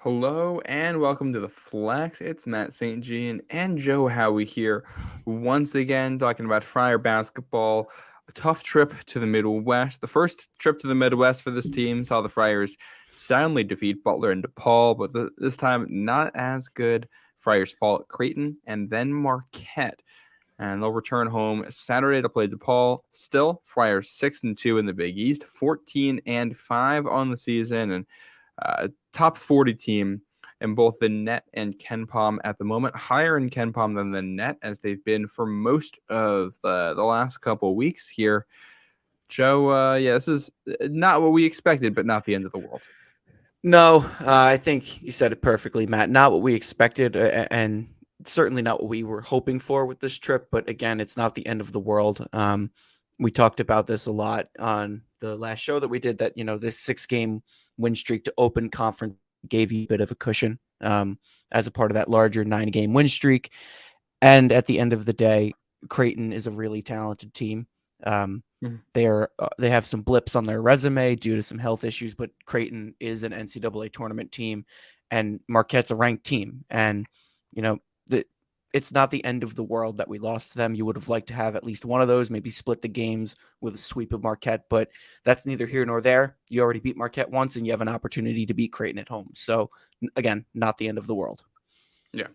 Hello and welcome to the Flex. It's Matt St. Jean and Joe Howie here once again talking about Friar basketball. A tough trip to the Midwest. The first trip to the Midwest for this team saw the Friars soundly defeat Butler and DePaul, but this time not as good. Friars fall at Creighton and then Marquette. And they'll return home Saturday to play DePaul. Still, Friars 6-2 in the Big East, 14-5 on the season, and top 40 team in both the net and KenPom at the moment, higher in KenPom than the net as they've been for most of the last couple of weeks here. Joe, this is not what we expected, but not the end of the world. No, I think you said it perfectly, Matt. Not what we expected, and certainly not what we were hoping for with this trip. But again, it's not the end of the world. We talked about this a lot on the last show that we did. That this 6-game win streak to open conference gave you a bit of a cushion as a part of that larger 9-game win streak. And at the end of the day, Creighton is a really talented team. They have some blips on their resume due to some health issues, but Creighton is an NCAA tournament team, and Marquette's a ranked team. And it's not the end of the world that we lost to them. You would have liked to have at least one of those, maybe split the games with a sweep of Marquette, but that's neither here nor there. You already beat Marquette once, and you have an opportunity to beat Creighton at home. So again, not the end of the world. Yeah.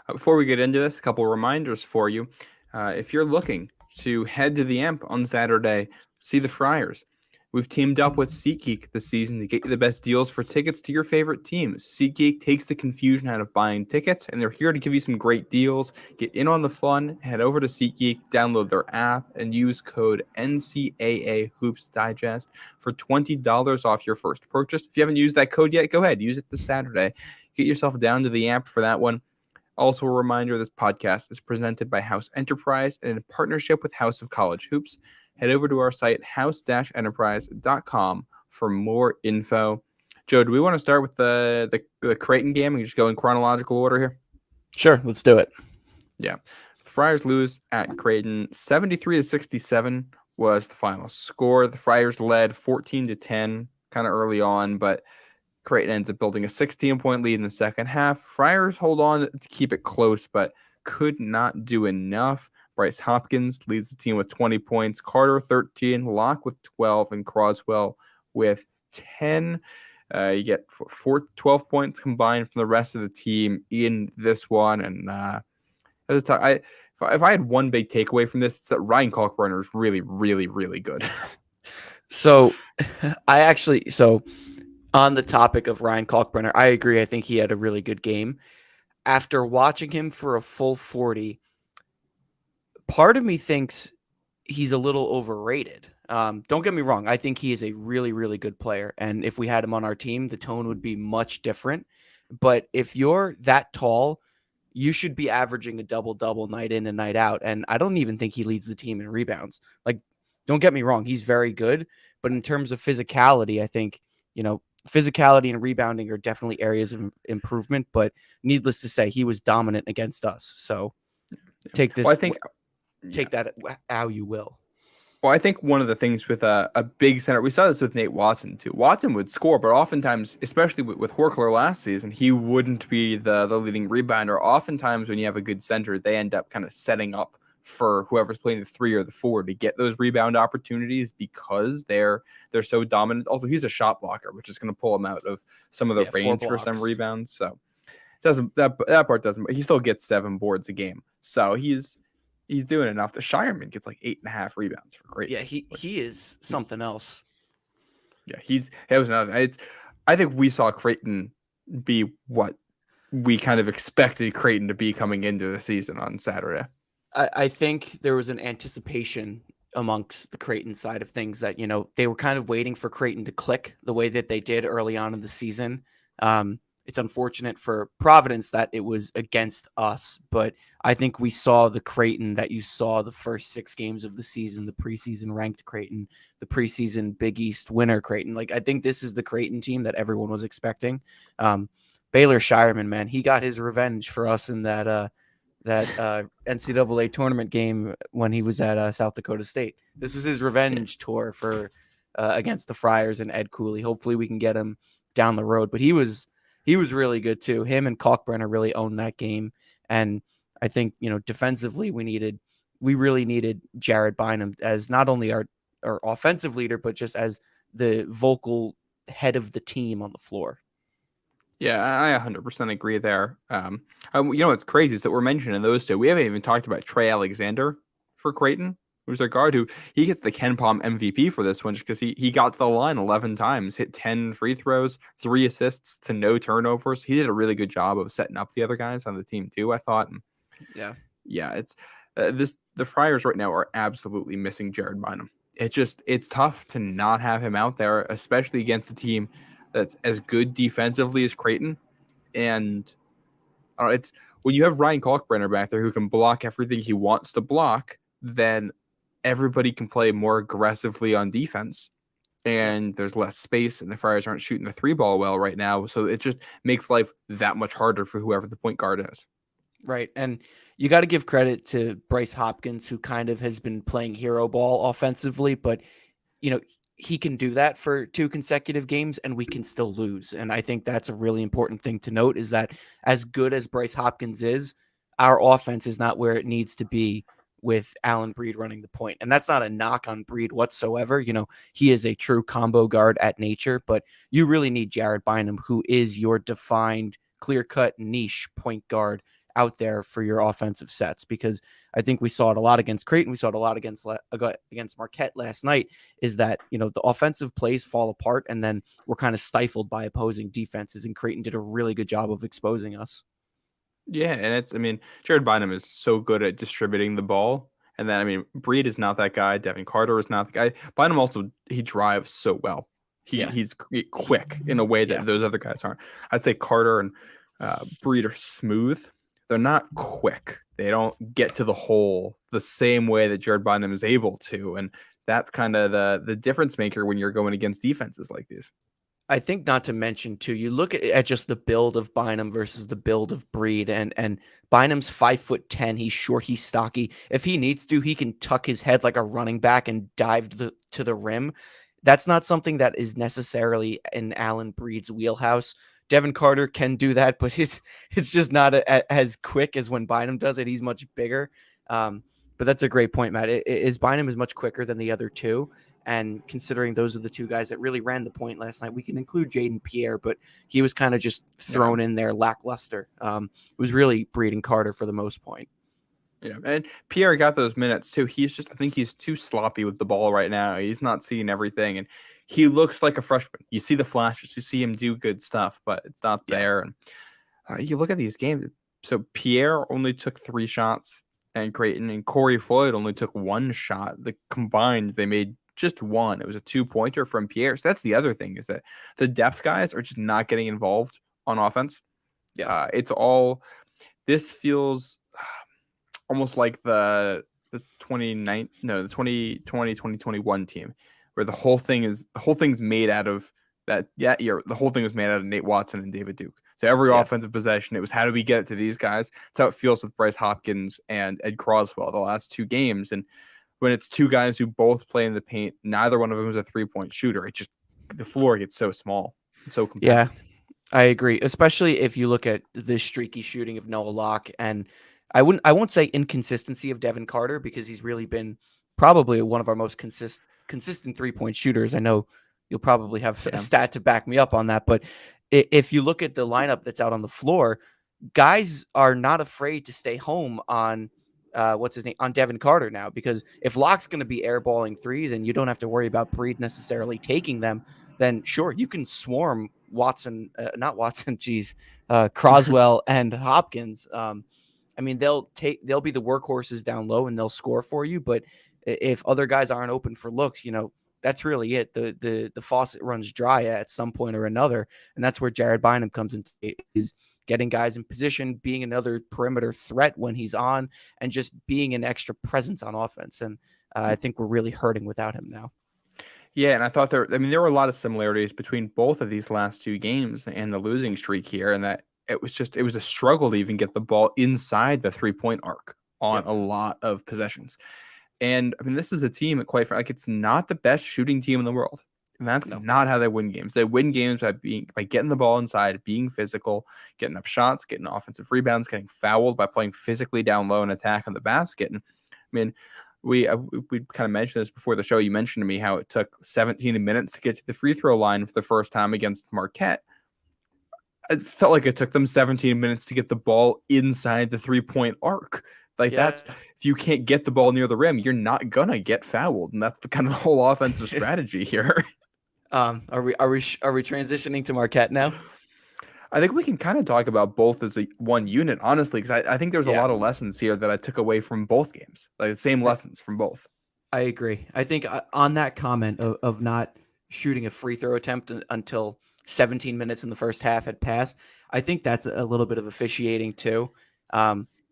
Before we get into this, a couple reminders for you. If you're looking to head to the Amp on Saturday, see the Friars. We've teamed up with SeatGeek this season to get you the best deals for tickets to your favorite teams. SeatGeek takes the confusion out of buying tickets, and they're here to give you some great deals. Get in on the fun. Head over to SeatGeek, download their app, and use code NCAA Hoops Digest for $20 off your first purchase. If you haven't used that code yet, go ahead. Use it this Saturday. Get yourself down to the Amp for that one. Also, a reminder, this podcast is presented by House Enterprise and in partnership with House of College Hoops. Head over to our site, house-enterprise.com, for more info. Joe, do we want to start with the Creighton game and just go in chronological order here? Sure, let's do it. Yeah. The Friars lose at Creighton. 73-67 was the final score. The Friars led 14-10 kind of early on, but Creighton ends up building a 16-point lead in the second half. Friars hold on to keep it close, but could not do enough. Bryce Hopkins leads the team with 20 points, Carter 13, Locke with 12, and Croswell with 10. You get 12 points combined from the rest of the team in this one. And if I had one big takeaway from this, it's that Ryan Kalkbrenner is really, really, really good. So on the topic of Ryan Kalkbrenner, I agree. I think he had a really good game. After watching him for a full 40, part of me thinks he's a little overrated. Don't get me wrong. I think he is a really, really good player. And if we had him on our team, the tone would be much different. But if you're that tall, you should be averaging a double-double night in and night out. And I don't even think he leads the team in rebounds. Like, don't get me wrong. He's very good. But in terms of physicality, I think, physicality and rebounding are definitely areas of improvement. But needless to say, he was dominant against us. So take this. Well, I think take that how you will. Well, I think one of the things with a big center, we saw this with Nate Watson too. Watson would score, but oftentimes, especially with Horchler last season, he wouldn't be the leading rebounder. Oftentimes, when you have a good center, they end up kind of setting up for whoever's playing the 3 or the 4 to get those rebound opportunities because they're so dominant. Also, he's a shot blocker, which is going to pull him out of some of the range for some rebounds. So that part doesn't. He still gets 7 boards a game. So he's doing enough. The Shireman gets like 8.5 rebounds for Creighton. Yeah, he is something else. Yeah, it was another. I think we saw Creighton be what we kind of expected Creighton to be coming into the season on Saturday. I think there was an anticipation amongst the Creighton side of things that, they were kind of waiting for Creighton to click the way that they did early on in the season. It's unfortunate for Providence that it was against us, but I think we saw the Creighton that you saw the first 6 games of the season, the preseason ranked Creighton, the preseason Big East winner Creighton. Like, I think this is the Creighton team that everyone was expecting. Baylor Shireman, man, he got his revenge for us in that NCAA tournament game when he was at South Dakota State. This was his revenge tour for against the Friars and Ed Cooley. Hopefully we can get him down the road, but he was He was really good too. Him and Kalkbrenner really owned that game. And I think, defensively we really needed Jared Bynum as not only our offensive leader, but just as the vocal head of the team on the floor. Yeah, I 100% agree there. What's crazy is that we're mentioning those two. We haven't even talked about Trey Alexander for Creighton, who's their guard, who he gets the Ken Palm MVP for this one just because he got to the line 11 times, hit 10 free throws, 3 assists to no turnovers. He did a really good job of setting up the other guys on the team too, I thought. And Yeah. yeah, it's the Friars right now are absolutely missing Jared Bynum. It's tough to not have him out there, especially against a team that's as good defensively as Creighton. And it's when you have Ryan Kalkbrenner back there who can block everything he wants to block, then everybody can play more aggressively on defense. Yep. And there's less space, and the Friars aren't shooting the three ball well right now. So it just makes life that much harder for whoever the point guard is. Right. And you got to give credit to Bryce Hopkins, who kind of has been playing hero ball offensively, but you know, he can do that for 2 consecutive games and we can still lose. And I think that's a really important thing to note is that as good as Bryce Hopkins is, our offense is not where it needs to be with Allen Breed running the point. And that's not a knock on Breed whatsoever. He is a true combo guard at nature, but you really need Jared Bynum, who is your defined, clear-cut niche point guard out there for your offensive sets, because I think we saw it a lot against Creighton. We saw it a lot against Marquette last night, is that, the offensive plays fall apart and then we're kind of stifled by opposing defenses. And Creighton did a really good job of exposing us. Yeah, and Jared Bynum is so good at distributing the ball. And then, Breed is not that guy. Devin Carter is not the guy. Bynum also, he drives so well. Yeah. He's quick in a way that Yeah. those other guys aren't. I'd say Carter and Breed are smooth. They're not quick. They don't get to the hole the same way that Jared Bynum is able to. And that's kind of the difference maker when you're going against defenses like these. I think not to mention too, you look at just the build of Bynum versus the build of Breed, and Bynum's 5'10". He's short, he's stocky. If he needs to, he can tuck his head like a running back and dive to the rim. That's not something that is necessarily in Allen Breed's wheelhouse. Devin Carter can do that, but it's just not as quick as when Bynum does it. He's much bigger. But that's a great point, Matt. Bynum is much quicker than the other two. And considering those are the two guys that really ran the point last night, we can include Jaden Pierre, but he was kind of just thrown in there lackluster. It was really Breed and Carter for the most point. Yeah, and Pierre got those minutes too. I think he's too sloppy with the ball right now. He's not seeing everything, and he looks like a freshman. You see the flashes, you see him do good stuff, but it's not there. And you look at these games. So Pierre only took 3 shots, and Creighton and Corey Floyd only took 1 shot. The combined, they made just 1. It was a 2-pointer from Pierre. So that's the other thing, is that the depth guys are just not getting involved on offense. Yeah, This feels almost like the 2020 2021 team, where the whole thing's made out of that. Yeah, the whole thing was made out of Nate Watson and David Duke. So every offensive possession, it was, how do we get it to these guys? That's how it feels with Bryce Hopkins and Ed Croswell the last 2 games. And when it's 2 guys who both play in the paint, neither one of them is a 3-point shooter. The floor gets so small and so compact. Yeah, I agree, especially if you look at the streaky shooting of Noah Locke, and I won't say inconsistency of Devin Carter, because he's really been probably one of our most consistent 3-point shooters. I know you'll probably have a stat to back me up on that, but if you look at the lineup that's out on the floor, guys are not afraid to stay home on on Devin Carter now, because if Locke's going to be airballing threes and you don't have to worry about Breed necessarily taking them, then sure, you can swarm not Watson, Croswell and Hopkins. They'll be the workhorses down low and they'll score for you. But if other guys aren't open for looks, that's really it. The faucet runs dry at some point or another, and that's where Jared Bynum comes into it, is getting guys in position, being another perimeter threat when he's on, and just being an extra presence on offense. And I think we're really hurting without him now. Yeah, and I thought there were a lot of similarities between both of these last 2 games and the losing streak here, and that it was a struggle to even get the ball inside the 3-point arc on a lot of possessions. And this is a team that, quite frankly, it's not the best shooting team in the world. And that's No. not how they win games. They win games by getting the ball inside, being physical, getting up shots, getting offensive rebounds, getting fouled by playing physically down low and attack on the basket. And I mean, we kind of mentioned this before the show. You mentioned to me how it took 17 minutes to get to the free throw line for the first time against Marquette. It felt like it took them 17 minutes to get the ball inside the 3-point arc. Like Yeah. that's if you can't get the ball near the rim, you're not gonna get fouled, and that's the kind of the whole offensive strategy here. Are we transitioning to Marquette now? I think we can kind of talk about both as one unit, honestly, because I think there's a Yeah. lot of lessons here that I took away from both games, like the same I, lessons from both. I agree. I think on that comment of not shooting a free throw attempt until 17 minutes in the first half had passed, I think that's a little bit of officiating too.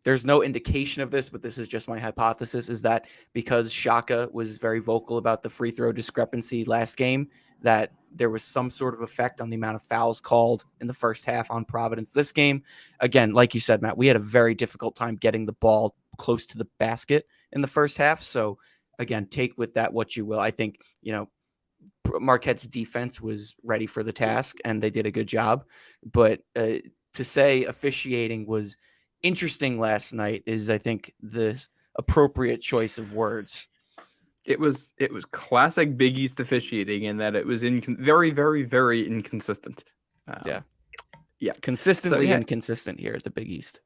There's no indication of this, but this is just my hypothesis, is that because Shaka was very vocal about the free throw discrepancy last game, that there was some sort of effect on the amount of fouls called in the first half on Providence. This game, again, like you said, Matt, we had a very difficult time getting the ball close to the basket in the first half. So again, take with that what you will. I think, Marquette's defense was ready for the task and they did a good job. But to say officiating was interesting last night is, I think, the appropriate choice of words. It was classic Big East officiating in that it was very, very, very inconsistent. Yeah. Yeah. Consistently So, yeah. inconsistent here at the Big East.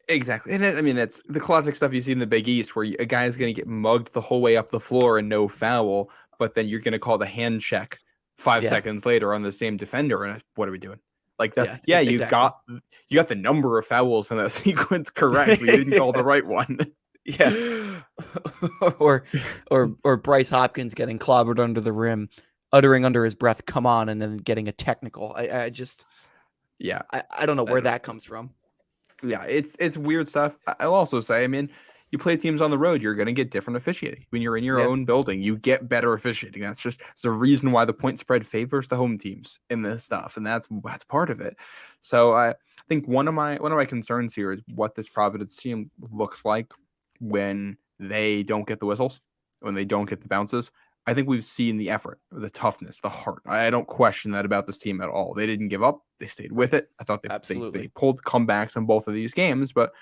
Exactly. And I mean, it's the classic stuff you see in the Big East where a guy's going to get mugged the whole way up the floor and no foul, but then you're going to call the hand check 5 seconds later on the same defender. And what are we doing? Like that? Yeah, you exactly. got the number of fouls in that sequence correct, but you didn't call the right one. Yeah. or Bryce Hopkins getting clobbered under the rim, uttering under his breath, "Come on," and then getting a technical. I just, yeah, I don't know where that comes from. Yeah, it's weird stuff. I'll also say, I mean, you play teams on the road, you're going to get different officiating. When you're in your own building, you get better officiating. That's the reason why the point spread favors the home teams in this stuff, and that's part of it. So I think one of my concerns here is what this Providence team looks like when they don't get the whistles, when they don't get the bounces. I think we've seen the effort, the toughness, the heart. I don't question that about this team at all. They didn't give up. They stayed with it. I thought they pulled comebacks in both of these games. But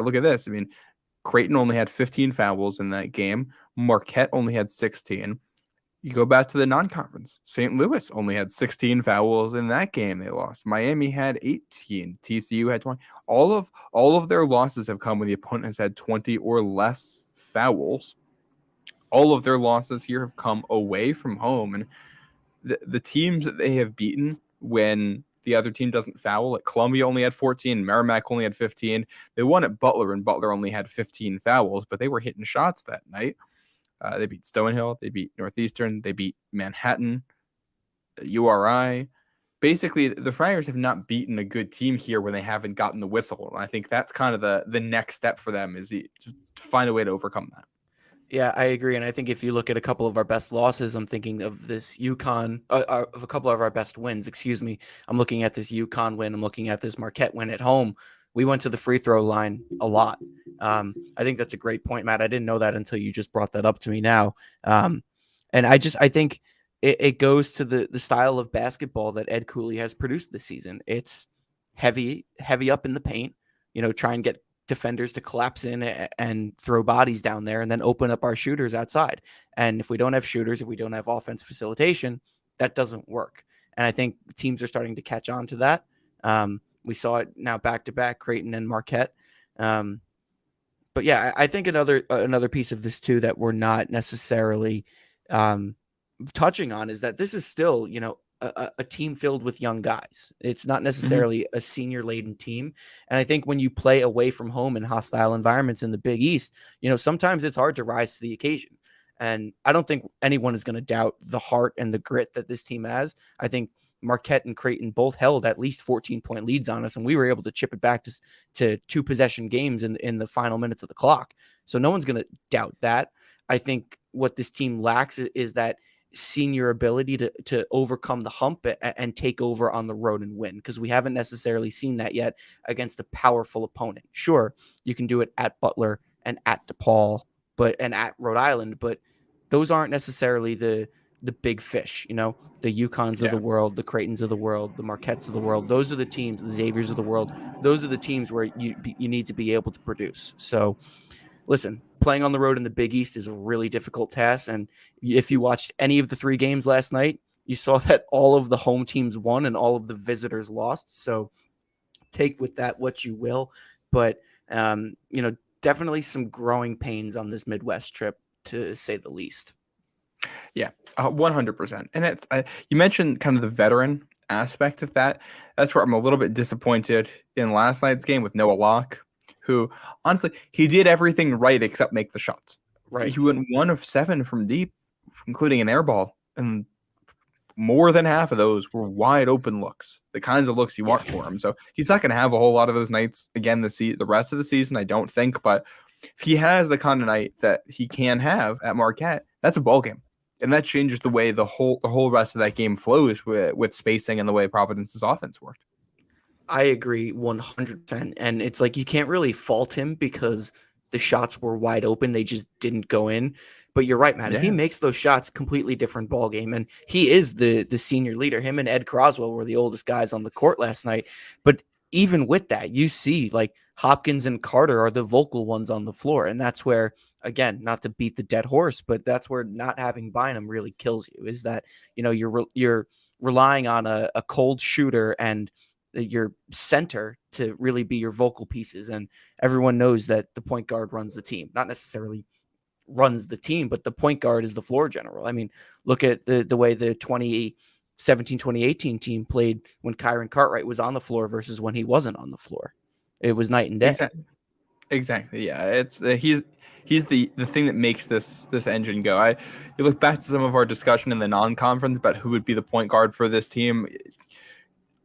look at this. I mean, Creighton only had 15 fouls in that game. Marquette only had 16. You go back to the non-conference. St. Louis only had 16 fouls in that game. They lost. Miami had 18. TCU had 20. All of their losses have come when the opponent has had 20 or less fouls. All of their losses here have come away from home. And the teams that they have beaten when the other team doesn't foul, like Columbia only had 14, Merrimack only had 15. They won at Butler, and Butler only had 15 fouls, but they were hitting shots that night. They beat Stonehill, they beat Northeastern, they beat Manhattan, URI. Basically, the Friars have not beaten a good team here when they haven't gotten the whistle. And I think that's kind of the next step for them is to find a way to overcome that. Yeah, I agree. And I think if you look at a couple of our best losses, I'm thinking of this UConn, of a couple of our best wins, excuse me. I'm looking at this UConn win. I'm looking at this Marquette win at home. We went to the free throw line a lot. I think that's a great point, Matt. I didn't know that until you just brought that up to me now. And I think it goes to the style of basketball that Ed Cooley has produced this season. It's heavy up in the paint, try and get defenders to collapse in and throw bodies down there and then open up our shooters outside. And if we don't have shooters, if we don't have offense facilitation, that doesn't work. And I think teams are starting to catch on to that. We saw it now back to back, Creighton and Marquette. But yeah, I think another piece of this too that we're not necessarily touching on is that this is still, a team filled with young guys. It's not necessarily a senior laden team. And I think when you play away from home in hostile environments in the Big East, sometimes it's hard to rise to the occasion. And I don't think anyone is going to doubt the heart and the grit that this team has. I think Marquette and Creighton both held at least 14-point leads on us, and we were able to chip it back to 2-possession games in the final minutes of the clock. So no one's going to doubt that. I think what this team lacks is that senior ability to overcome the hump and take over on the road and win, because we haven't necessarily seen that yet against a powerful opponent. Sure, you can do it at Butler and at DePaul and at Rhode Island, but those aren't necessarily the the big fish, the UConns of the Yeah. world, the Creightons of the world, the Marquettes of the world. Those are the teams, the Xaviers of the world. Those are the teams where you need to be able to produce. So listen, playing on the road in the Big East is a really difficult task. And if you watched any of the 3 games last night, you saw that all of the home teams won and all of the visitors lost. So take with that what you will. But, definitely some growing pains on this Midwest trip, to say the least. Yeah, 100%. And you mentioned kind of the veteran aspect of that. That's where I'm a little bit disappointed in last night's game with Noah Locke, who honestly he did everything right except make the shots. Right. He went 1 of 7 from deep, including an air ball, and more than half of those were wide open looks, the kinds of looks you want for him. So he's not going to have a whole lot of those nights again the rest of the season, I don't think. But if he has the kind of night that he can have at Marquette, that's a ball game, and that changes the way the whole rest of that game flows with spacing and the way Providence's offense worked. I agree 100%. And it's like you can't really fault him because the shots were wide open. They just didn't go in. But you're right, Matt. If he Yeah, makes those shots, completely different ball game. And he is the senior leader. Him and Ed Croswell were the oldest guys on the court last night. But even with that, you see like Hopkins and Carter are the vocal ones on the floor. And that's where, again, not to beat the dead horse, but that's where not having Bynum really kills you, is that, you're relying on a cold shooter and your center to really be your vocal pieces. And everyone knows that the point guard runs the team, not necessarily runs the team, but the point guard is the floor general. I mean, look at the way the 2017-2018 team played when Kyron Cartwright was on the floor versus when he wasn't on the floor. It was night and day. exactly. Yeah, it's he's the thing that makes this engine go. You look back to some of our discussion in the non-conference about who would be the point guard for this team.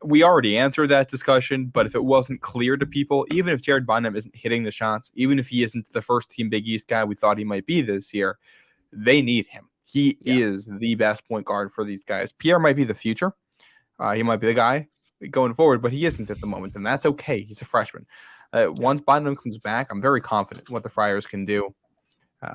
We already answered that discussion, but if it wasn't clear to people, even if Jared Bynum isn't hitting the shots, even if he isn't the first team Big East guy we thought he might be this year, they need him. He is the best point guard for these guys. Pierre might be the future. He might be the guy going forward, but he isn't at the moment, and that's okay. He's a freshman. Once Bynum comes back, I'm very confident what the Friars can do. I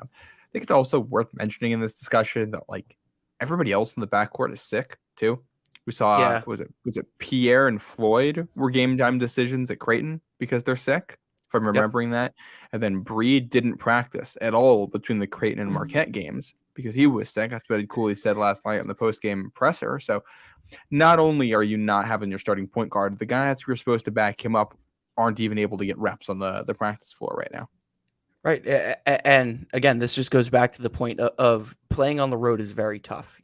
think it's also worth mentioning in this discussion that like everybody else in the backcourt is sick too. We saw was it Pierre and Floyd were game time decisions at Creighton because they're sick, if I'm remembering that. And then Breed didn't practice at all between the Creighton and Marquette games because he was sick. That's what Cooley said last night on the post-game presser. So not only are you not having your starting point guard, the guys who are supposed to back him up aren't even able to get reps on the practice floor right now. Right. And again, this just goes back to the point of playing on the road is very tough.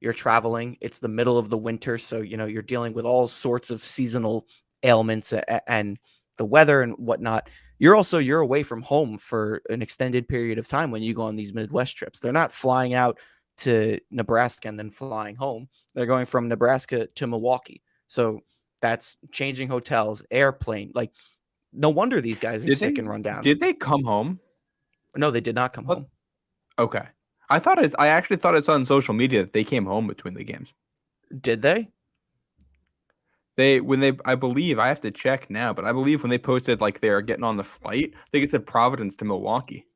You're traveling, it's the middle of the winter. So, you're dealing with all sorts of seasonal ailments and the weather and whatnot. You're away from home for an extended period of time when you go on these Midwest trips. They're not flying out to Nebraska and then flying home. They're going from Nebraska to Milwaukee. So that's changing hotels, airplane. Like, no wonder these guys are sick and run down. Did they come home? No, they did not come home. Okay. I actually thought it's on social media that they came home between the games. Did they? I believe, I have to check now, but I believe when they posted like they're getting on the flight, I think it said Providence to Milwaukee.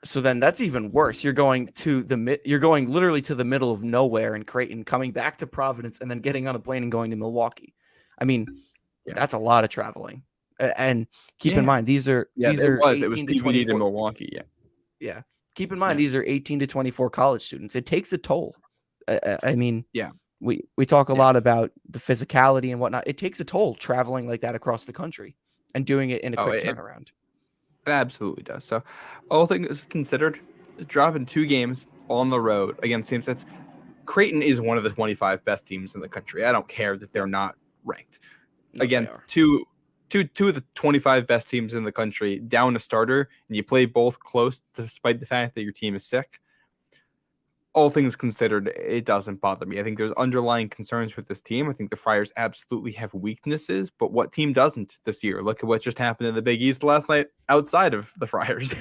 So then that's even worse. You're going literally to the middle of nowhere in Creighton, coming back to Providence, and then getting on a plane and going to Milwaukee. I mean, that's a lot of traveling. And keep in mind, these are 18 to 24 to Milwaukee. Yeah. Keep in mind, these are 18 to 24 college students. It takes a toll. I mean, we talk a lot about the physicality and whatnot. It takes a toll traveling like that across the country and doing it in a quick turnaround. It absolutely does. So, all things considered, dropping 2 games on the road against teams Creighton is one of the 25 best teams in the country. I don't care that they're not ranked. No, against two of the 25 best teams in the country, down a starter, and you play both close despite the fact that your team is sick. All things considered, it doesn't bother me. I think there's underlying concerns with this team. I think the Friars absolutely have weaknesses, but what team doesn't this year? Look at what just happened in the Big East last night outside of the Friars.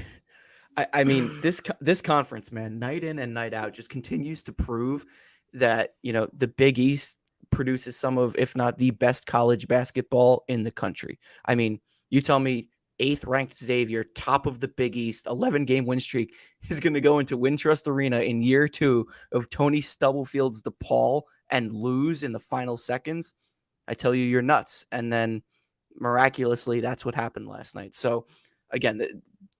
I mean, this conference, man, night in and night out, just continues to prove that, the Big East produces some of, if not the best college basketball in the country. I mean, you tell me 8th-ranked Xavier, top of the Big East, 11-game win streak, is going to go into Wintrust Arena in year 2 of Tony Stubblefield's DePaul and lose in the final seconds, I tell you, you're nuts. And then miraculously, that's what happened last night. So again,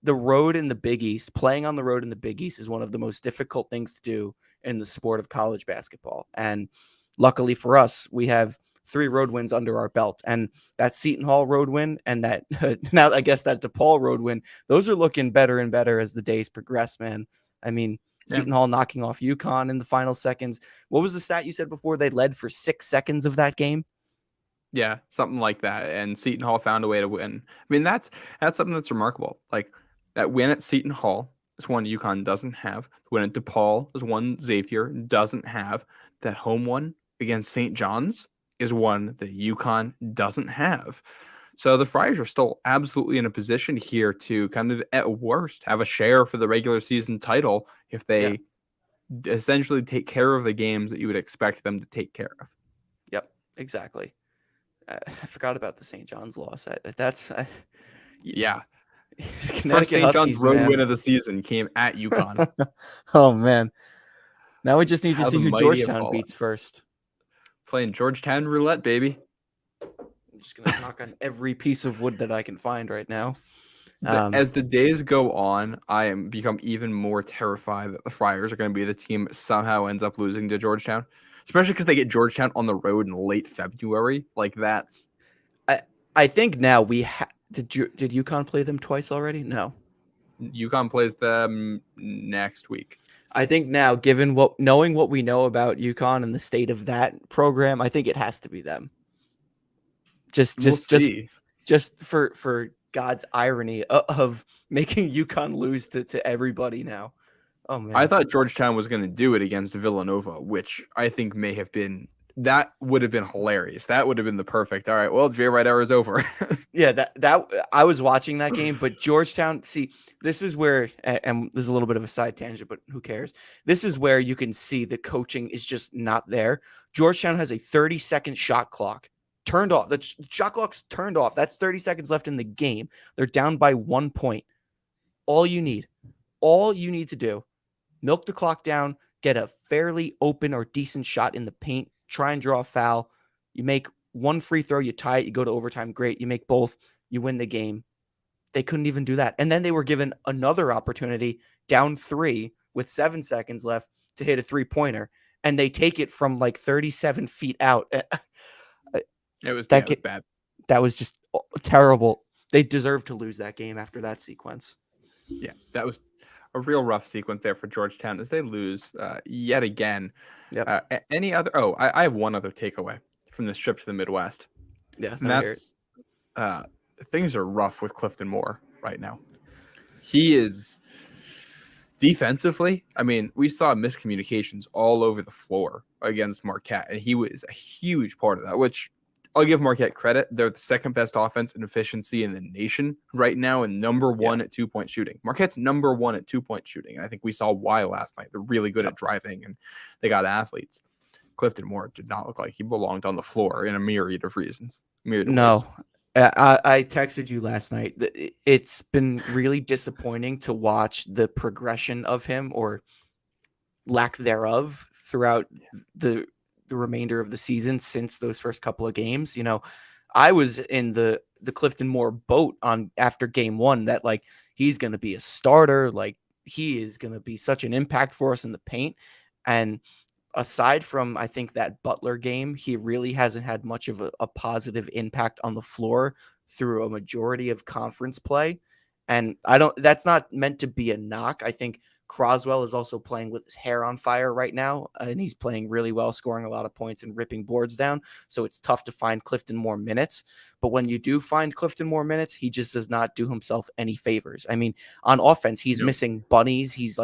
the road in the Big East, playing on the road in the Big East is one of the most difficult things to do in the sport of college basketball. And luckily for us, we have 3 road wins under our belt. And that Seton Hall road win and that now I guess that DePaul road win, those are looking better and better as the days progress, man. I mean, Yeah. Seton Hall knocking off UConn in the final seconds. What was the stat you said before? They led for 6 seconds of that game. Yeah, something like that. And Seton Hall found a way to win. I mean, that's something that's remarkable. Like that win at Seton Hall is one UConn doesn't have. The win at DePaul is one Xavier doesn't have. That home one against St. John's is one that UConn doesn't have. So the Friars are still absolutely in a position here to kind of, at worst, have a share for the regular season title if they essentially take care of the games that you would expect them to take care of. Yep, exactly. I forgot about the St. John's loss. Yeah. First Connecticut St. John's Huskies, road man. win of the season came at UConn. Oh man. Now we just need to How see the who mighty have Georgetown fallen. beats first. Playing Georgetown roulette, baby. I'm just gonna knock on every piece of wood that I can find right now. As the days go on, I am become even more terrified that the Friars are going to be the team that somehow ends up losing to Georgetown, especially because they get Georgetown on the road in late February. Like that's. I think now we did UConn play them twice already? No. UConn plays them next week. I think now, knowing what we know about UConn and the state of that program, I think it has to be them. Just for God's irony of making UConn lose to everybody now. Oh man. I thought Georgetown was going to do it against Villanova, which I think that would have been hilarious. That would have been the perfect. All right, well, Jay Wright era is over. Yeah, that I was watching that game, but Georgetown, see, this is where, and this is a little bit of a side tangent, but who cares? This is where you can see the coaching is just not there. Georgetown has a 30-second shot clock turned off. The shot clock's turned off. That's 30 seconds left in the game. They're down by 1 point. All you need to do, milk the clock down, get a fairly open or decent shot in the paint, try and draw a foul. You make 1 free throw, you tie it, you go to overtime. Great. You make both, you win the game. They couldn't even do that. And then they were given another opportunity down 3 with 7 seconds left to hit a 3-pointer. And they take it from like 37 feet out. It was bad. That was just terrible. They deserved to lose that game after that sequence. Yeah, that was a real rough sequence there for Georgetown as they lose yet again. Yep. Any other? Oh, I have one other takeaway from this trip to the Midwest. Yeah, and that's things are rough with Clifton Moore right now. He is defensively. I mean, we saw miscommunications all over the floor against Marquette, and he was a huge part of that, which I'll give Marquette credit. They're the second best offense in efficiency in the nation right now and number 1 at 2-point shooting. Marquette's number 1 at 2-point shooting. And I think we saw why last night. They're really good at driving and they got athletes. Clifton Moore did not look like he belonged on the floor in a myriad of reasons. No. I texted you last night. It's been really disappointing to watch the progression of him or lack thereof throughout the remainder of the season since those first couple of games. You know, I was in the Clifton Moore boat after game 1 that like he's going to be a starter, like he is going to be such an impact for us in the paint. And aside from I think that Butler game, he really hasn't had much of a positive impact on the floor through a majority of conference play. And that's not meant to be a knock. I think Croswell is also playing with his hair on fire right now, and he's playing really well, scoring a lot of points and ripping boards down. So it's tough to find Clifton Moore minutes. But when you do find Clifton Moore minutes, he just does not do himself any favors. I mean, on offense, he's missing bunnies. He's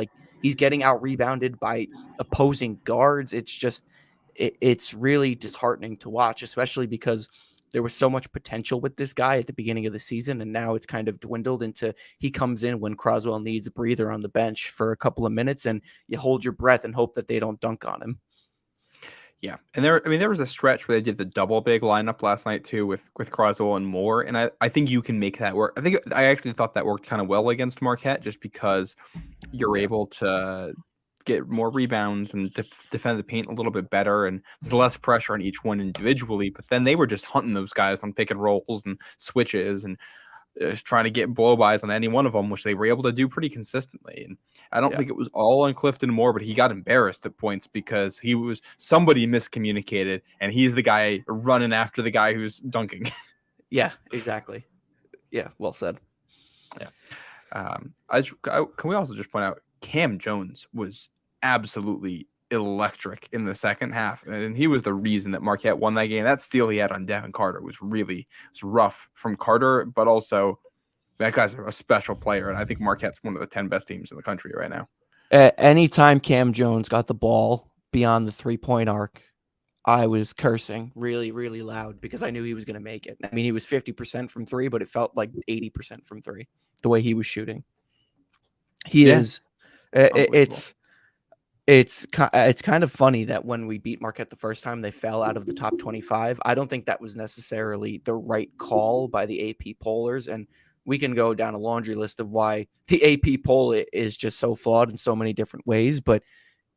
getting out rebounded by opposing guards. It's really disheartening to watch, especially because there was so much potential with this guy at the beginning of the season, and now it's kind of dwindled into he comes in when Croswell needs a breather on the bench for a couple of minutes, and you hold your breath and hope that they don't dunk on him. Yeah, and there was a stretch where they did the double big lineup last night too with Croswell and Moore, and I think you can make that work. I actually thought that worked kind of well against Marquette, just because you're Yeah. able to get more rebounds and defend the paint a little bit better, and there's less pressure on each one individually. But then they were just hunting those guys on pick and rolls and switches, and trying to get blow-bys on any one of them, which they were able to do pretty consistently. And I don't Yeah. think it was all on Clifton Moore, but he got embarrassed at points because somebody miscommunicated, and he's the guy running after the guy who's dunking. Yeah, exactly. Yeah, well said. Yeah. Can we also just point out Cam Jones was absolutely electric in the second half, and he was the reason that Marquette won that game. That steal he had on Devin Carter was rough from Carter, but also that guy's a special player, and I think Marquette's one of the 10 best teams in the country right now. Anytime Cam Jones got the ball beyond the 3-point arc, I was cursing really, really loud because I knew he was going to make it. I mean, he was 50% from three, but it felt like 80% from three, the way he was shooting. It's kind of funny that when we beat Marquette the first time, they fell out of the top 25. I don't think that was necessarily the right call by the AP pollers, and we can go down a laundry list of why the AP poll is just so flawed in so many different ways. But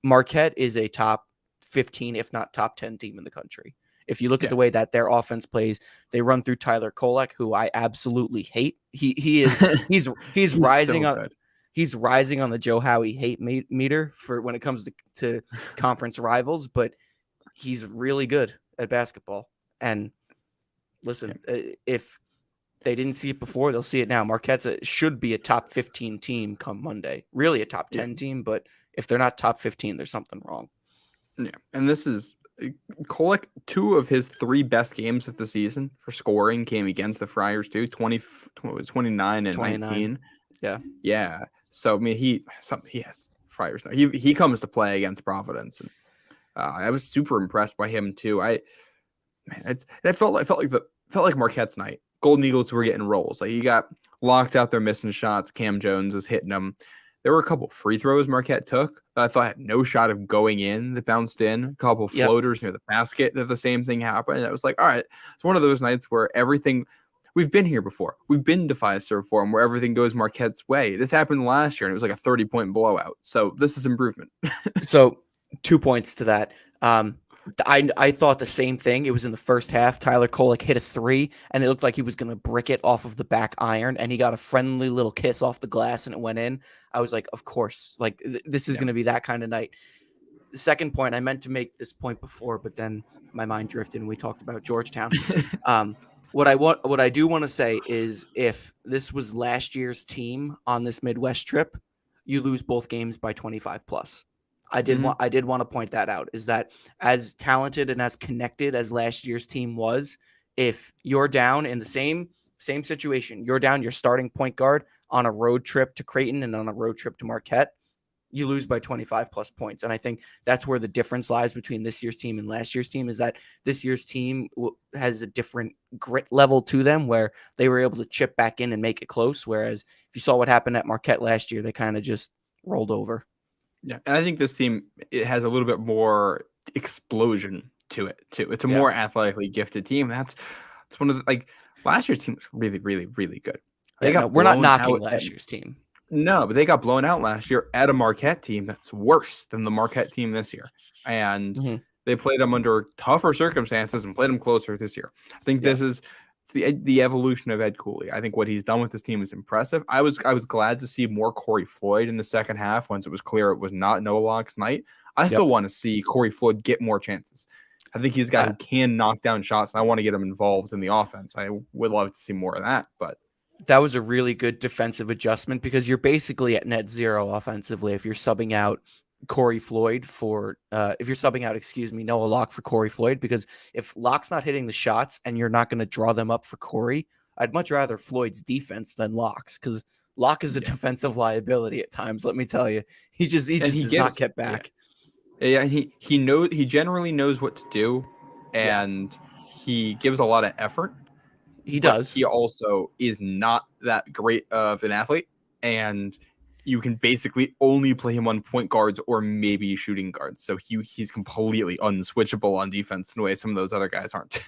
Marquette is a top 15, if not top 10 team in the country. If you look at the way that their offense plays, they run through Tyler Kolek, who I absolutely hate. He's rising so on good. He's rising on the Joe Howie hate meter for when it comes to conference rivals, but he's really good at basketball. And listen, if they didn't see it before, they'll see it now. Marquette should be a top 15 team come Monday, really a top 10 team, but if they're not top 15, there's something wrong. Yeah, and this is Kolek. 2 of his 3 best games of the season for scoring came against the Friars too. 29 and 19. Yeah. So I mean, he has Friars now. He comes to play against Providence, and I was super impressed by him too. It felt like Marquette's night. Golden Eagles were getting rolls. Like, he got locked out there missing shots. Cam Jones was hitting them. There were a couple free throws Marquette took that I thought had no shot of going in that bounced in. A couple floaters near the basket that the same thing happened. And it was like, all right, it's one of those nights where everything. We've been here before. We've been to Fiserv Forum where everything goes Marquette's way. This happened last year, and it was like a 30-point blowout. So this is improvement. So 2 points to that. I thought the same thing. It was in the first half. Tyler Kolek hit a 3, and it looked like he was going to brick it off of the back iron, and he got a friendly little kiss off the glass, and it went in. I was like, of course. Like, this is going to be that kind of night. The second point, I meant to make this point before, but then my mind drifted, and we talked about Georgetown. What I do want to say is, if this was last year's team on this Midwest trip, you lose both games by 25 plus. I did want to point that out, is that as talented and as connected as last year's team was, if you're down in the same situation, you're down your starting point guard on a road trip to Creighton and on a road trip to Marquette, you lose by 25 plus points. And I think that's where the difference lies between this year's team and last year's team, is that this year's team has a different grit level to them, where they were able to chip back in and make it close. Whereas if you saw what happened at Marquette last year, they kind of just rolled over. Yeah, and I think this team, it has a little bit more explosion to it too. It's a more athletically gifted team. It's one of the, last year's team was really, really, really good. We're not knocking last year's team. No, but they got blown out last year at a Marquette team that's worse than the Marquette team this year, and they played them under tougher circumstances and played them closer this year. I think this is. It's the evolution of Ed Cooley. I think what he's done with this team is impressive. I was glad to see more Corey Floyd in the second half once it was clear it was not Noah Locke's night. I still want to see Corey Floyd get more chances. I think he's a guy who can knock down shots, and I want to get him involved in the offense. I would love to see more of that. But that was a really good defensive adjustment, because you're basically at net zero offensively if you're subbing out Corey Floyd for if you're subbing out, Noah Locke for Corey Floyd, because if Locke's not hitting the shots and you're not going to draw them up for Corey, I'd much rather Floyd's defense than Locke's, because Locke is a defensive liability at times. Let me tell you, he just does not get back. Yeah, he generally knows what to do, and he gives a lot of effort. He does. He also is not that great of an athlete, and you can basically only play him on point guards or maybe shooting guards. So he's completely unswitchable on defense in a way some of those other guys aren't.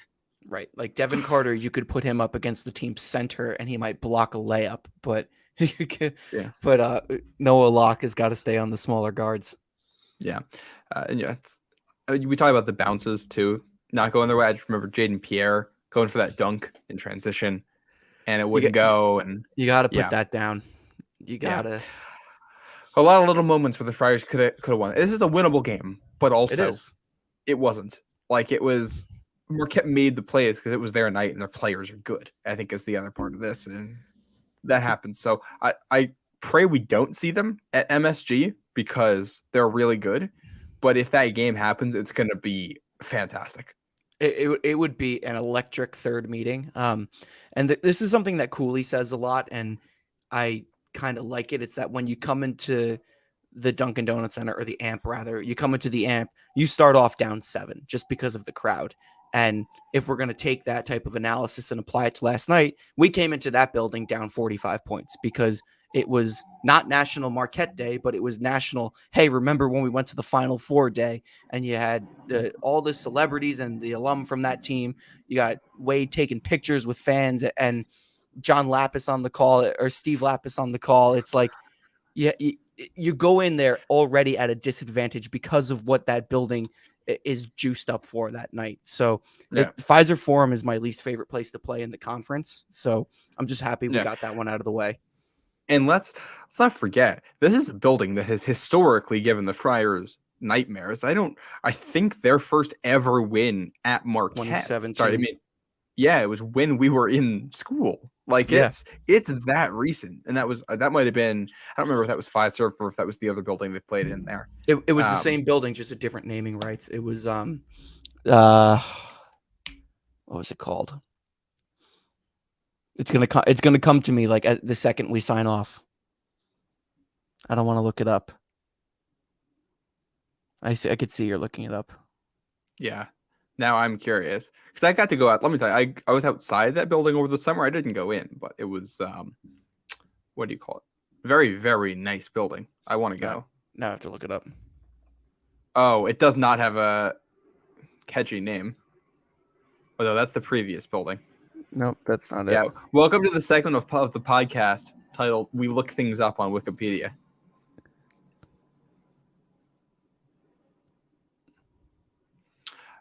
Right. Like Devin Carter, you could put him up against the team's center and he might block a layup, but Yeah. Noah Locke has got to stay on the smaller guards. Yeah. And yeah, we talk about the bounces too, not going their way. I just remember Jaden Pierre going for that dunk in transition and it wouldn't go. And you got to put yeah. that down. You got to. A lot of little moments where the Friars could have won. This is a winnable game, but also it wasn't. Like it was Marquette made the plays because it was their night and their players are good. I think is the other part of this, and that happens. So I pray we don't see them at MSG because they're really good. But if that game happens, it's going to be fantastic. It would be an electric third meeting. And this is something that Cooley says a lot, and I kind of like it. It's that when you come into the Dunkin' Donuts Center, or the AMP rather, you come into the AMP, you start off down 7 just because of the crowd. And if we're going to take that type of analysis and apply it to last night, we came into that building down 45 points because it was not National Marquette Day, but it was National, hey, remember when we went to the Final Four day and you had all the celebrities and the alum from that team. You got Wade taking pictures with fans and John Lapis on the call, or Steve Lapis on the call. It's like, yeah, you go in there already at a disadvantage because of what that building is juiced up for that night. So Pfizer Forum is my least favorite place to play in the conference. So I'm just happy we got that one out of the way. And let's not forget, this is a building that has historically given the Friars nightmares. I think their first ever win at Marquette. 2017. Sorry, I mean, yeah, it was when we were in school. Like it's that recent, and that might have been. I don't remember if that was Pfizer or if that was the other building they played in there. It was the same building, just a different naming rights. It was what was it called? It's gonna come to me like the second we sign off. I don't want to look it up. I could see you're looking it up. Yeah. Now I'm curious because I got to go out. Let me tell you, I was outside that building over the summer. I didn't go in, but it was what do you call it? Very, very nice building. I want to go. Now I have to look it up. Oh, it does not have a catchy name. Oh no, that's the previous building. Nope, that's not it. Yeah. Welcome to the segment of the podcast titled "We Look Things Up on Wikipedia."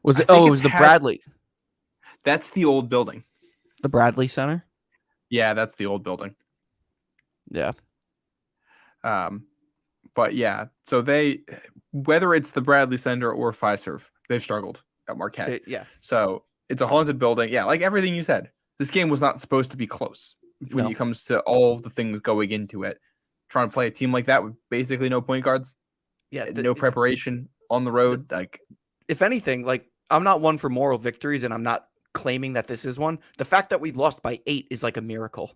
Was it? Oh, it was the Bradley. That's the old building. The Bradley Center? Yeah, that's the old building. Yeah. But yeah, so whether it's the Bradley Center or Fiserv, they've struggled at Marquette. Yeah. So it's a haunted building. Yeah, like everything you said. This game was not supposed to be close when it comes to all of the things going into it. Trying to play a team like that with basically no point guards. Yeah. No preparation on the road. If anything, like I'm not one for moral victories, and I'm not claiming that this is one. The fact that we lost by 8 is like a miracle.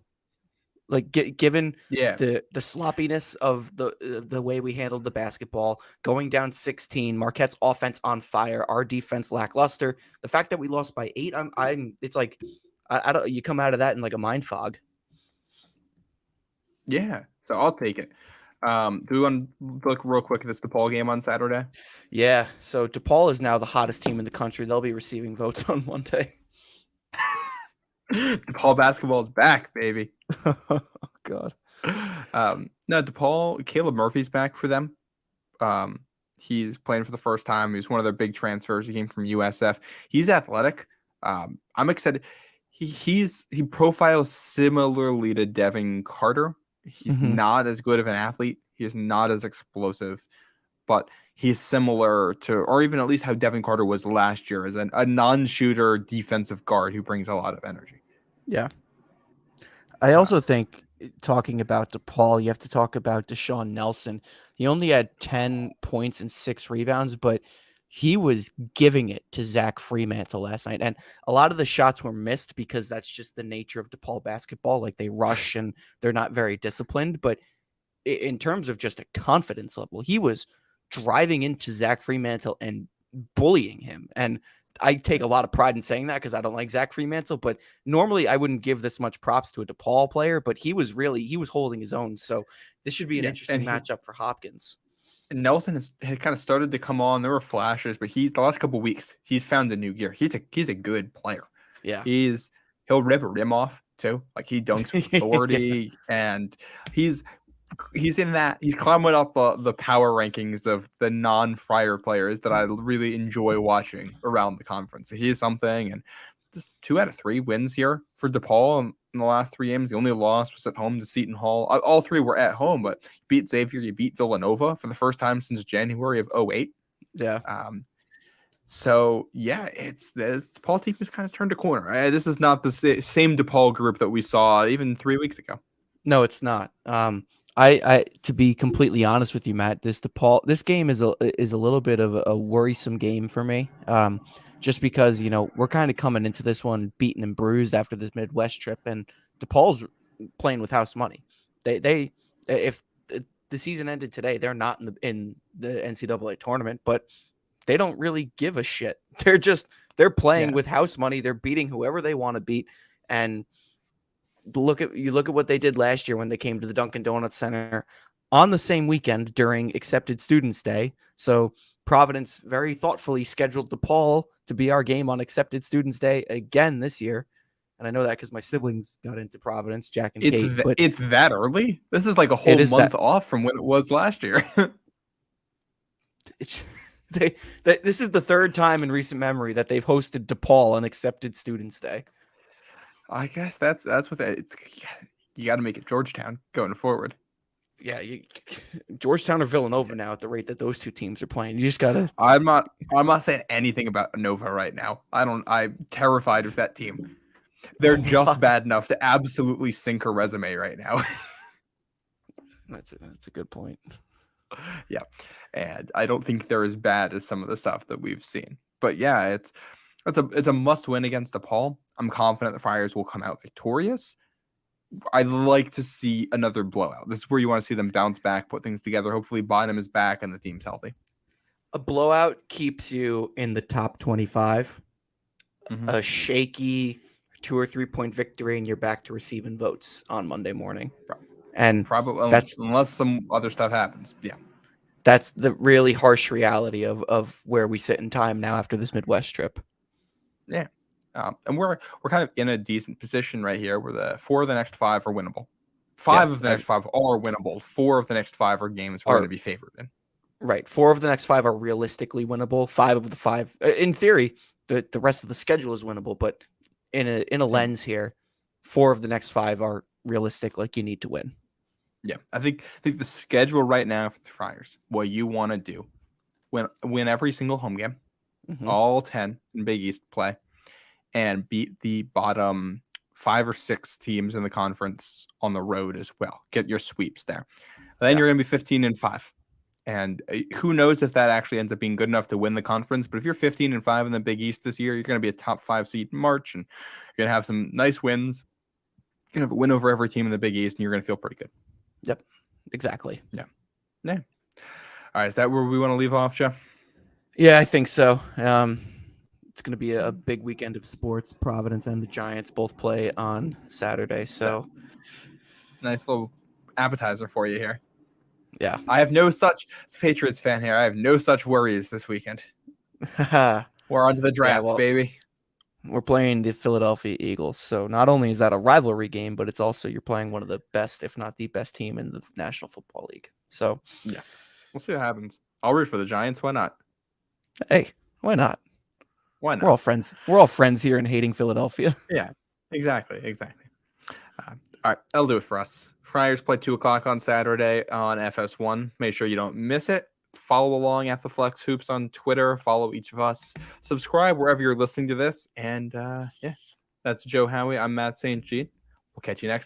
Like given the sloppiness of the way we handled the basketball, going down 16, Marquette's offense on fire, our defense lackluster. The fact that we lost by 8, it's like I don't. You come out of that in like a mind fog. Yeah, so I'll take it. Do we want to look real quick at this DePaul game on Saturday? Yeah, so DePaul is now the hottest team in the country. They'll be receiving votes on Monday. DePaul basketball is back, baby. Oh, God. No, DePaul, Caleb Murphy's back for them. He's playing for the first time. He's one of their big transfers. He came from USF. He's athletic. I'm excited. He profiles similarly to Devin Carter. He's not as good of an athlete. He is not as explosive, but he's similar to, or even at least how Devin Carter was last year, as a non-shooter defensive guard who brings a lot of energy. Yeah. I also think, talking about DePaul, you have to talk about Deshaun Nelson. He only had 10 points and 6 rebounds, but he was giving it to Zach Fremantle last night. And a lot of the shots were missed because that's just the nature of DePaul basketball. Like they rush and they're not very disciplined. But in terms of just a confidence level, he was driving into Zach Fremantle and bullying him. And I take a lot of pride in saying that because I don't like Zach Fremantle, but normally I wouldn't give this much props to a DePaul player, but he was holding his own. So this should be an Yeah, interesting matchup for Hopkins. Nelson had kind of started to come on. There were flashes, but the last couple weeks he's found a new gear. He's a good player. Yeah. He'll rip a rim off too. Like he dunks with authority, and he's in that. He's climbing up the power rankings of the non-Friar players that I really enjoy watching around the conference. So he's something, and just 2 out of 3 wins here for DePaul in the last 3 games. The only loss was at home to Seton Hall. All 3 were at home, but you beat Xavier, you beat Villanova for the first time since January of 2008. Yeah. So yeah, it's the DePaul team has kind of turned a corner. This is not the same DePaul group that we saw even 3 weeks ago. No, it's not. I to be completely honest with you, Matt, this game is a little bit of a worrisome game for me. Just because we're kind of coming into this one beaten and bruised after this Midwest trip, and DePaul's playing with house money. They if the season ended today, they're not in the NCAA tournament, but they don't really give a shit. They're playing with house money. They're beating whoever they want to beat, and look at what they did last year when they came to the Dunkin' Donuts Center on the same weekend during Accepted Students Day. So Providence very thoughtfully scheduled DePaul to be our game on Accepted Students Day again this year. And I know that because my siblings got into Providence, Jack and Kate. But it's that early? This is like a whole month off from when it was last year. This is the 3rd time in recent memory that they've hosted DePaul on Accepted Students Day. I guess that's what you got to make it Georgetown going forward. Yeah, Georgetown or Villanova now at the rate that those 2 teams are playing. You just gotta. I'm not saying anything about Nova right now. I'm terrified of that team. They're just bad enough to absolutely sink her resume right now. That's a good point. Yeah, and I don't think they're as bad as some of the stuff that we've seen. But yeah, it's a must win against DePaul. I'm confident the Friars will come out victorious. I'd like to see another blowout. This is where you want to see them bounce back, put things together. Hopefully Bynum is back and the team's healthy. A blowout keeps you in the top 25. Mm-hmm. A shaky 2 or 3 point victory, and you're back to receiving votes on Monday morning. And probably unless some other stuff happens. Yeah. That's the really harsh reality of where we sit in time now after this Midwest trip. Yeah. And we're kind of in a decent position right here where 4 of the next 5 are winnable. 5 of the next 5 are winnable. 4 of the next 5 are games we're going to be favored in. Right. 4 of the next 5 are realistically winnable. 5 of the 5, in theory, the rest of the schedule is winnable. But in a lens here, 4 of the next 5 are realistic. Like you need to win. Yeah, I think the schedule right now for the Friars, what you want to do, win every single home game, all 10 in Big East play, and beat the bottom 5 or 6 teams in the conference on the road as well. Get your sweeps there. Then you're going to be 15-5. And who knows if that actually ends up being good enough to win the conference. But if you're 15-5 in the Big East this year, you're going to be a top 5 seed in March, and you're going to have some nice wins. You're going to have a win over every team in the Big East, and you're going to feel pretty good. Yep, exactly. Yeah. All right, is that where we want to leave off, Joe? Yeah, I think so. It's going to be a big weekend of sports. Providence and the Giants both play on Saturday, so nice little appetizer for you here. Yeah, I have no such, as a Patriots fan here, I have no such worries this weekend. We're on to the draft, baby. We're playing the Philadelphia Eagles, so not only is that a rivalry game, but it's also you're playing one of the best, if not the best team in the National Football League. So yeah, we'll see what happens. I'll root for the Giants. Why not? Hey, why not? Why not? We're all friends. We're all friends here in hating Philadelphia. Yeah, exactly. All right, that'll do it for us. Friars play 2:00 on Saturday on FS1. Make sure you don't miss it. Follow along at the Flex Hoops on Twitter. Follow each of us. Subscribe wherever you're listening to this. And that's Joe Howie. I'm Matt St. Jean. We'll catch you next time.